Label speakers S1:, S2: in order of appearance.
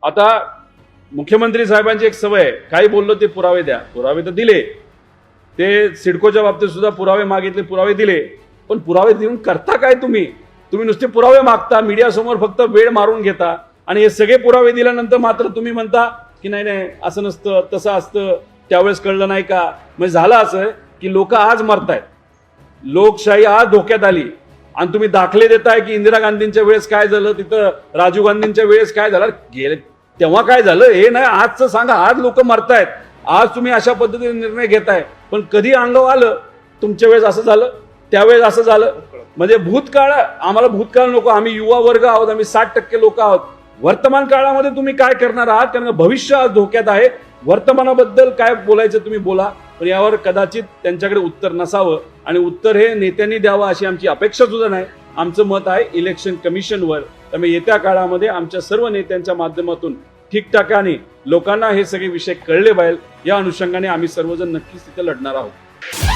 S1: आता मुख्यमंत्री साहेबांची एक सवय आहे, काही बोललो ते पुरावे द्या. पुरावे तर दिले, ते सिडकोच्या बाबतीत सुद्धा पुरावे मागितले, पुरावे दिले. पण पुरावे देऊन करता काय तुम्ही? तुम्ही नुसते पुरावे मागता, मीडियासमोर फक्त वेळ मारून घेता आणि हे सगळे पुरावे दिल्यानंतर मात्र तुम्ही म्हणता की नाही नाही असं नसतं, तसं असतं, त्यावेळेस कळलं नाही का. म्हणजे झालं असं की लोक आज मरतायत, लोकशाही आज धोक्यात आली आणि तुम्ही दाखले देताय की इंदिरा गांधींच्या वेळेस काय झालं, तिथं राजीव गांधींच्या वेळेस काय झालं, गेले तेव्हा काय झालं हे नाही, आजचं सांगा. आज लोक मरतायत, आज तुम्ही अशा पद्धतीने निर्णय घेताय. पण कधी अंगावर आलं तुमच्या वेळेस असं झालं, त्यावेळेस असं झालं. म्हणजे भूतकाळ, आम्हाला भूतकाळ नको, आम्ही युवा वर्ग आहोत, आम्ही 60% लोक आहोत. वर्तमान काळामध्ये तुम्ही काय करणार आहात, कारण भविष्य आज धोक्यात आहे. वर्तमानाबद्दल काय बोलायचं तुम्ही बोला, पण यावर कदाचित त्यांच्याकडे उत्तर नसावं आणि उत्तर हे नेत्यांनी द्यावं अशी आमची अपेक्षा सुद्धा नाही. आमचं मत आहे इलेक्शन कमिशनवर. त्यामुळे येत्या काळामध्ये आमच्या सर्व नेत्यांच्या माध्यमातून ठिकठाकाने लोकांना हे सगळे विषय कळले पाहिजे, या अनुषंगाने आम्ही सर्वजण नक्कीच तिथे लढणार आहोत.